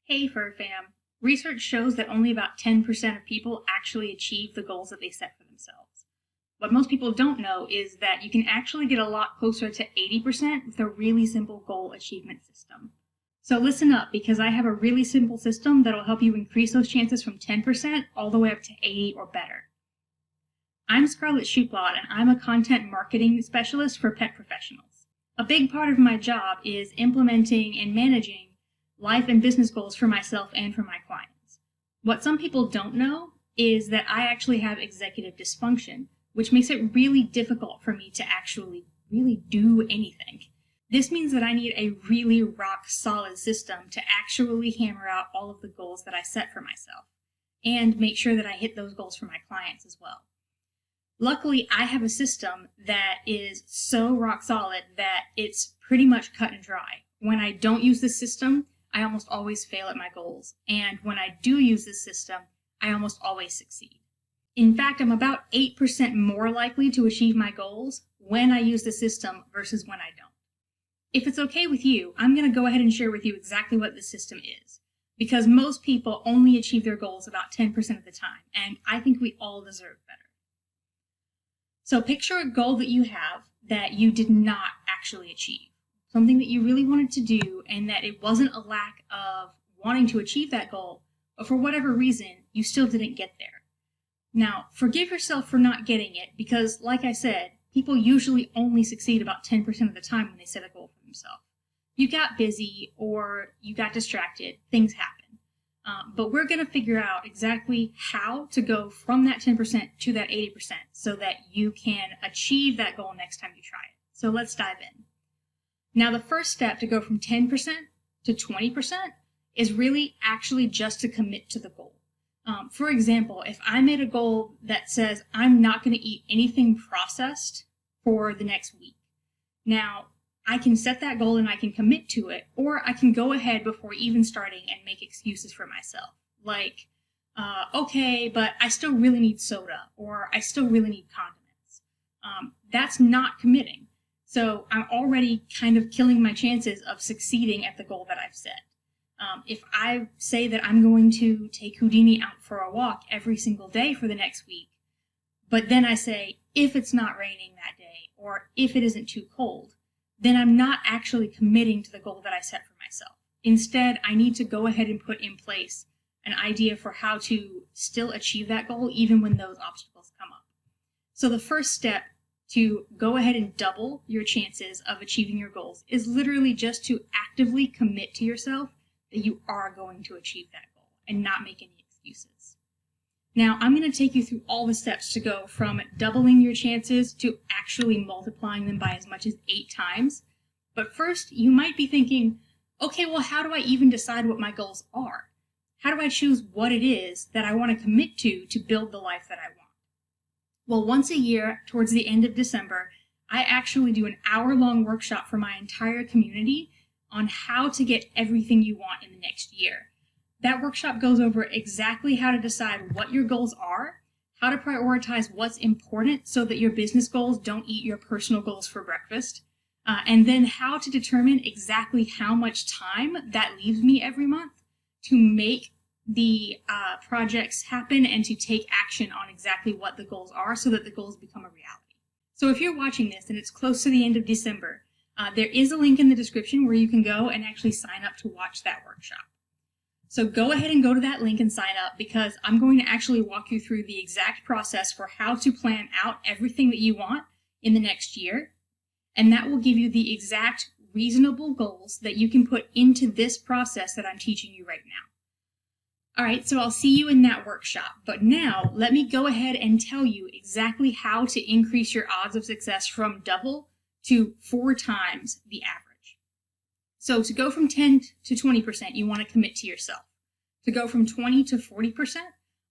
Hey, Fur Fam. Research shows that only about 10% of people actually achieve the goals that they set for themselves. What most people don't know is that you can actually get a lot closer to 80% with a really simple goal achievement system. So listen up, because I have a really simple system that'll help you increase those chances from 10% all the way up to 80 or better. I'm Scarlett Shuplot, and I'm a content marketing specialist for pet professionals. A big part of my job is implementing and managing life and business goals for myself and for my clients. What some people don't know is that I actually have executive dysfunction, which makes it really difficult for me to actually really do anything. This means that I need a really rock solid system to actually hammer out all of the goals that I set for myself and make sure that I hit those goals for my clients as well. Luckily, I have a system that is so rock solid that it's pretty much cut and dry. When I don't use this system, I almost always fail at my goals, and when I do use this system, I almost always succeed. In fact, I'm about 8% more likely to achieve my goals when I use the system versus when I don't. If it's okay with you, I'm going to go ahead and share with you exactly what the system is, because most people only achieve their goals about 10% of the time, and I think we all deserve better. So picture a goal that you have that you did not actually achieve. Something that you really wanted to do, and that it wasn't a lack of wanting to achieve that goal, but for whatever reason, you still didn't get there. Now, forgive yourself for not getting it, because, like I said, people usually only succeed about 10% of the time when they set a goal for themselves. You got busy, or you got distracted, things happen. But we're going to figure out exactly how to go from that 10% to that 80% so that you can achieve that goal next time you try it. So let's dive in. Now, the first step to go from 10% to 20% is really actually just to commit to the goal. For example, if I made a goal that says I'm not going to eat anything processed for the next week, now I can set that goal and I can commit to it, or I can go ahead before even starting and make excuses for myself. Like, okay, but I still really need soda, or I still really need condiments. That's not committing. So I'm already kind of killing my chances of succeeding at the goal that I've set. If I say that I'm going to take Houdini out for a walk every single day for the next week, but then I say, if it's not raining that day, or if it isn't too cold, then I'm not actually committing to the goal that I set for myself. Instead, I need to go ahead and put in place an idea for how to still achieve that goal even when those obstacles come up. So the first step to go ahead and double your chances of achieving your goals is literally just to actively commit to yourself that you are going to achieve that goal and not make any excuses. Now, I'm going to take you through all the steps to go from doubling your chances to actually multiplying them by as much as 8 times. But first, you might be thinking, okay, well, how do I even decide what my goals are? How do I choose what it is that I want to commit to build the life that I want? Well, once a year, towards the end of December, I actually do an hour-long workshop for my entire community on how to get everything you want in the next year. That workshop goes over exactly how to decide what your goals are, how to prioritize what's important so that your business goals don't eat your personal goals for breakfast, and then how to determine exactly how much time that leaves me every month to make the projects happen and to take action on exactly what the goals are so that the goals become a reality. So if you're watching this and it's close to the end of December, there is a link in the description where you can go and actually sign up to watch that workshop. So go ahead and go to that link and sign up, because I'm going to actually walk you through the exact process for how to plan out everything that you want in the next year. And that will give you the exact reasonable goals that you can put into this process that I'm teaching you right now. All right, so I'll see you in that workshop. But now let me go ahead and tell you exactly how to increase your odds of success from double to 4 times the average. So to go from 10 to 20%, you want to commit to yourself. To go from 20 to 40%,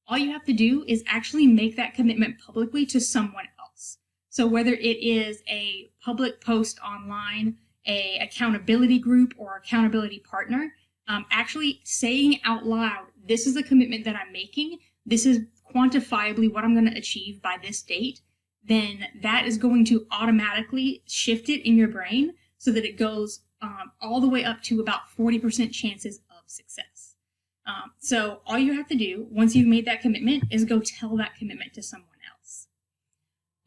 all you have to do is actually make that commitment publicly to someone else. So whether it is a public post online, a accountability group, or accountability partner, actually saying out loud, this is a commitment that I'm making, this is quantifiably what I'm going to achieve by this date, then that is going to automatically shift it in your brain so that it goes all the way up to about 40% chances of success. So all you have to do once you've made that commitment is go tell that commitment to someone else.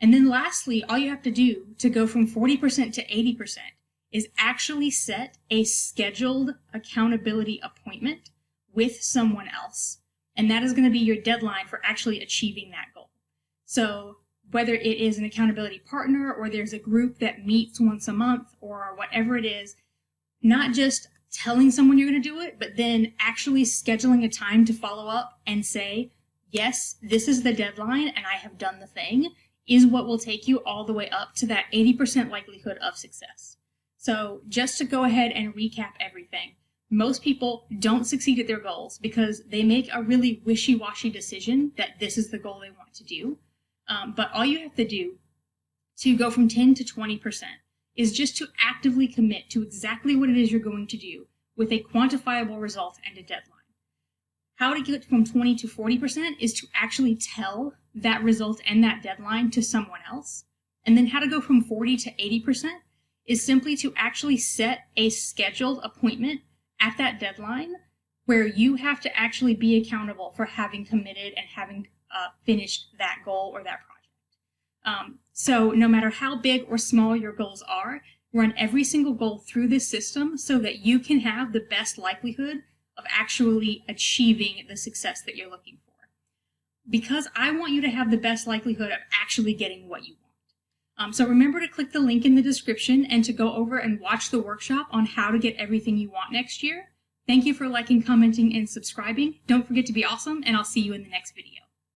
And then lastly, all you have to do to go from 40% to 80% is actually set a scheduled accountability appointment with someone else. And that is going to be your deadline for actually achieving that goal. So whether it is an accountability partner or there's a group that meets once a month or whatever it is, not just telling someone you're going to do it, but then actually scheduling a time to follow up and say, yes, this is the deadline and I have done the thing, is what will take you all the way up to that 80% likelihood of success. So just to go ahead and recap everything, most people don't succeed at their goals because they make a really wishy-washy decision that this is the goal they want to do. But all you have to do to go from 10 to 20% is just to actively commit to exactly what it is you're going to do with a quantifiable result and a deadline. How to get from 20 to 40% is to actually tell that result and that deadline to someone else. And then how to go from 40 to 80% is simply to actually set a scheduled appointment at that deadline where you have to actually be accountable for having committed and having finished that goal or that project. So no matter how big or small your goals are, run every single goal through this system so that you can have the best likelihood of actually achieving the success that you're looking for. Because I want you to have the best likelihood of actually getting what you want. So remember to click the link in the description and to go over and watch the workshop on how to get everything you want next year. Thank you for liking, commenting, and subscribing. Don't forget to be awesome, and I'll see you in the next video.